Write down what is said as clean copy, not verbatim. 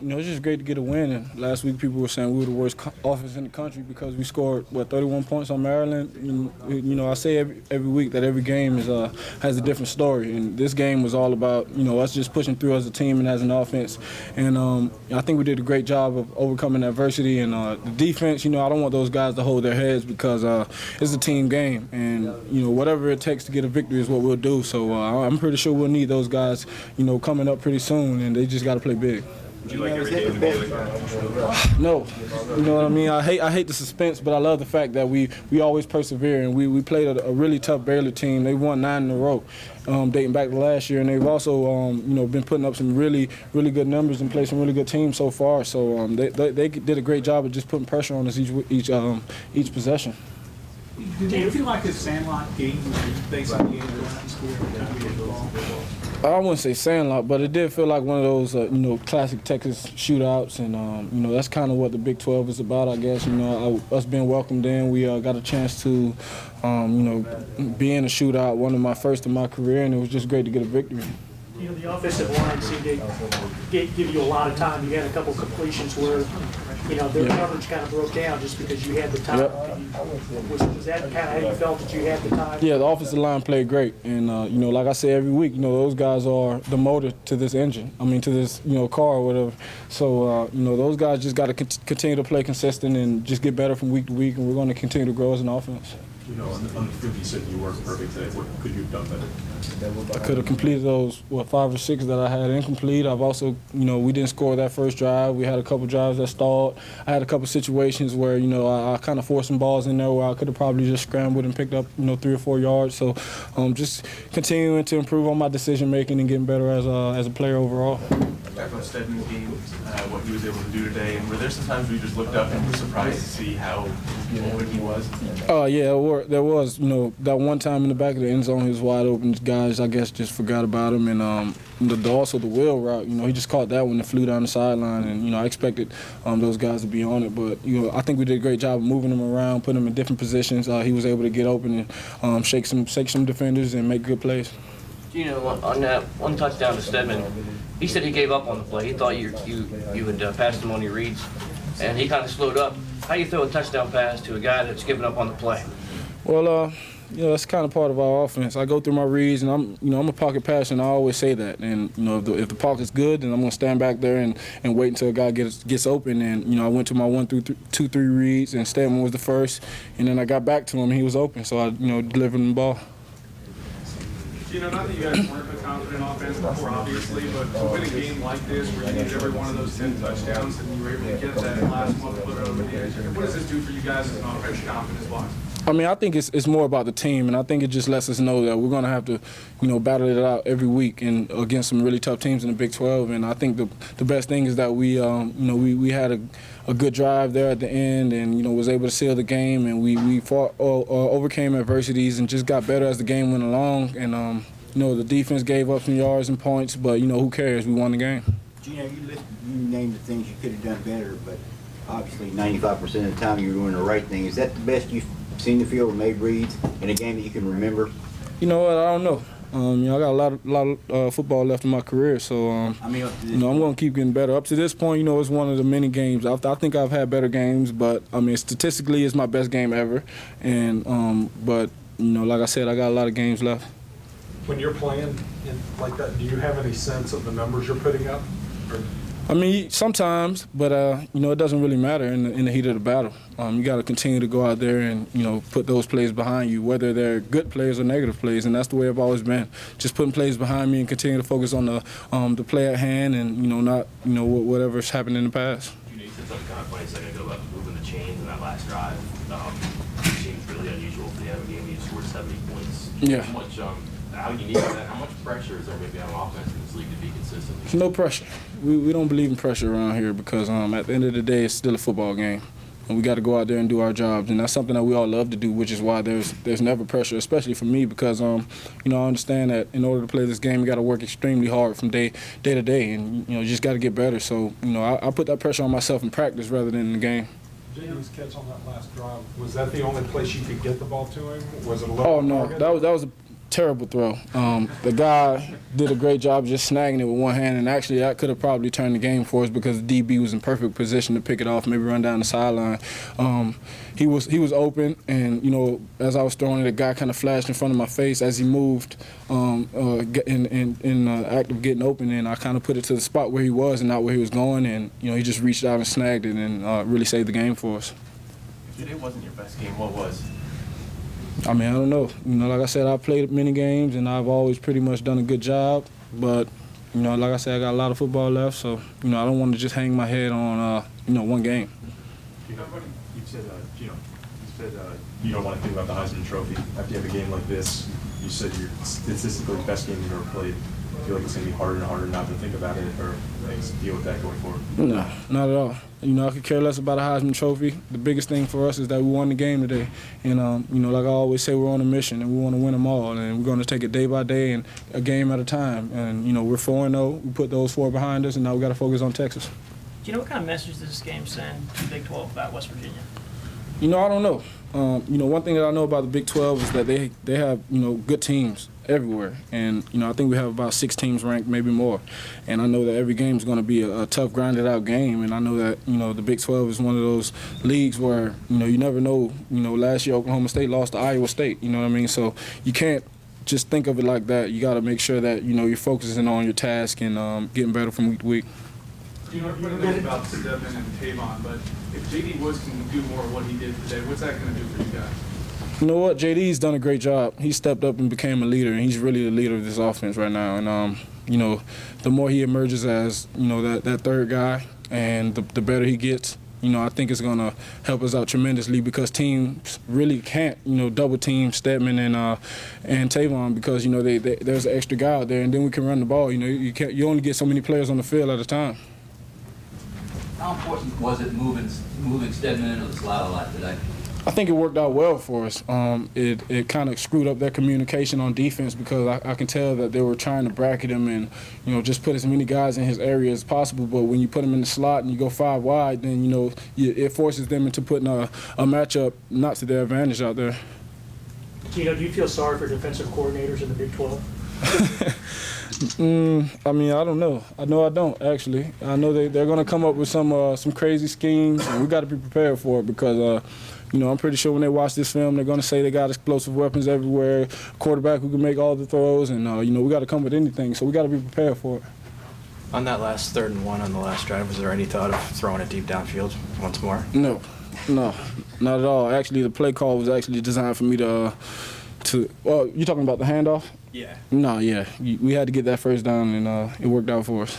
it's just great to get a win. And last week people were saying we were the worst offense in the country because we scored 31 points on Maryland. I say every week that every game has a different story, and this game was all about us just pushing through as a team and as an offense. And I think we did a great job of overcoming adversity. And the defense, I don't want those guys to hold their heads because it's a team game, and whatever it takes to get a victory is what we'll do. So I'm pretty sure we'll need those guys, coming up pretty soon, and they just got to play big. Would you like every game to be like that? No, you know what I mean. I hate the suspense, but I love the fact that we always persevere, and we played a really tough Baylor team. They won 9 in a row, dating back to last year, and they've also been putting up some really good numbers and played some really good teams so far. So they did a great job of just putting pressure on us each possession. Do you feel like a Sandlot game was basically able to score every time we hit the ball? I wouldn't say Sandlot, but it did feel like one of those, classic Texas shootouts, and that's kind of what the Big 12 is about, I guess. Us being welcomed in, we got a chance to, be in a shootout, one of my first in my career, and it was just great to get a victory. The offensive line seemed to give you a lot of time. You had a couple completions where, their coverage kind of broke down just because you had the time. Yep. Was that kind of how you felt that you had the time? Yeah, the offensive line played great. And, like I say every week, those guys are the motor to this engine. To this, car or whatever. So, those guys just got to continue to play consistent and just get better from week to week, and we're going to continue to grow as an offense. On the field, you said you weren't perfect today. What could you have done better? I could have completed those, 5 or 6 that I had incomplete. I've also, we didn't score that first drive. We had a couple drives that stalled. I had a couple situations where, I kind of forced some balls in there where I could have probably just scrambled and picked up, 3 or 4 yards. So just continuing to improve on my decision making and getting better as a player overall. Back on Stedman's game, what he was able to do today, and were there some times where you just looked up and were surprised to see how open he was? Yeah, there was. That one time in the back of the end zone, he was wide open. Guys, I guess, just forgot about him. And also the wheel route, he just caught that when it flew down the sideline. And, I expected those guys to be on it. But, I think we did a great job of moving him around, putting him in different positions. He was able to get open and shake some defenders and make good plays. On that one touchdown to Stedman, he said he gave up on the play. He thought you had passed him on your reads, and he kind of slowed up. How do you throw a touchdown pass to a guy that's giving up on the play? Well, that's kind of part of our offense. I go through my reads, and I'm a pocket passer, and I always say that. And if the pocket's good, then I'm gonna stand back there and wait until a guy gets open. And I went to my 1 through 2, 3 reads, and Stedman was the first, and then I got back to him, and he was open, so I delivered him the ball. Not that you guys weren't a confident offense before, obviously, but to win a game like this where you need every one of those 10 touchdowns and you were able to get that last one, put it over the edge, what does this do for you guys as an offense confidence-wise? I think it's more about the team, and I think it just lets us know that we're going to have to, battle it out every week and against some really tough teams in the Big 12. And I think the best thing is that we had a good drive there at the end, and was able to seal the game, and we fought overcame adversities and just got better as the game went along. And the defense gave up some yards and points, but who cares? We won the game. You named the things you could have done better, but obviously 95% of the time you're doing the right thing. Is that the best you've seen the field and made reads in a game that you can remember? I don't know. I got a lot of football left in my career, so I'm going to keep getting better. Up to this point, it's one of the many games. I think I've had better games, but statistically, it's my best game ever. And but like I said, I got a lot of games left. When you're playing like that, do you have any sense of the numbers you're putting up? Sometimes, but it doesn't really matter in the heat of the battle. You got to continue to go out there and put those plays behind you, whether they're good plays or negative plays, and that's the way I've always been. Just putting plays behind me and continue to focus on the play at hand, and not whatever's happened in the past. You said something kind of funny a second ago about moving the chains in that last drive. It seems really unusual for the other game. You scored 70 points. Yeah. How unique is that? How much pressure is there maybe on offense in this league to be consistent? There's no pressure. We don't believe in pressure around here because at the end of the day, it's still a football game. And we got to go out there and do our jobs. And that's something that we all love to do, which is why there's never pressure, especially for me because, I understand that in order to play this game, you got to work extremely hard from day to day. And, you just got to get better. So, I put that pressure on myself in practice rather than in the game. James' catch on that last drive, was that the only place you could get the ball to him? Was it a little Oh, no. That was terrible throw. The guy did a great job just snagging it with one hand, and actually that could have probably turned the game for us because the DB was in perfect position to pick it off, maybe run down the sideline. He was open, and you know, as I was throwing it, the guy kind of flashed in front of my face as he moved in the act of getting open, and I kind of put it to the spot where he was and not where he was going, and you know, he just reached out and snagged it and really saved the game for us. If today wasn't your best game, what was? I mean, I don't know. You know, like I said, I've played many games, and I've always pretty much done a good job. But, you know, like I said, I got a lot of football left, so, you know, I don't want to just hang my head on, you know, one game. You said you don't want to think about the Heisman Trophy. After you have a game like this, you said you're statistically the best game you've ever played. I feel like it's going to be harder and harder not to think about it or deal with that going forward. No, not at all. You know, I could care less about a Heisman Trophy. The biggest thing for us is that we won the game today. And, you know, like I always say, we're on a mission, and we want to win them all. And we're going to take it day by day and a game at a time. And, you know, we're 4-0. We put those 4 behind us, and now we got to focus on Texas. Do you know what kind of message does this game send to the Big 12 about West Virginia? You know, I don't know. You know, one thing that I know about the Big 12 is that they have, you know, good teams everywhere. And, you know, I think we have about 6 teams ranked, maybe more. And I know that every game is going to be a tough, grinded-out game. And I know that, you know, the Big 12 is one of those leagues where, you know, you never know. You know, last year Oklahoma State lost to Iowa State, you know what I mean? So you can't just think of it like that. You got to make sure that, you know, you're focusing on your task and getting better from week to week. You know about Stedman and Tavon, but if J.D. Woods can do more of what he did today, what's that going to do for you guys? You know what? JD's done a great job. He stepped up and became a leader, and he's really the leader of this offense right now. And, you know, the more he emerges as, you know, that third guy and the better he gets, you know, I think it's going to help us out tremendously because teams really can't, you know, double team Stedman and Tavon because, you know, there's an extra guy out there, and then we can run the ball. You know, you only get so many players on the field at a time. How important was it moving Stedman into the slot a lot today? I think it worked out well for us. It kind of screwed up their communication on defense because I can tell that they were trying to bracket him and, you know, just put as many guys in his area as possible. But when you put him in the slot and you go 5 wide, then, you know, it forces them into putting a matchup not to their advantage out there. You know, do you feel sorry for defensive coordinators in the Big 12? I mean, I don't know. I don't, actually. I know they're going to come up with some crazy schemes, and we got to be prepared for it because, you know, I'm pretty sure when they watch this film, they're going to say they got explosive weapons everywhere, quarterback who can make all the throws, and, you know, we got to come with anything, so we got to be prepared for it. On that last 3rd and 1 on the last drive, was there any thought of throwing it deep downfield once more? No, not at all. Actually, the play call was actually designed for me to well, you talking about the handoff? Yeah. No, yeah. We had to get that first down, and it worked out for us.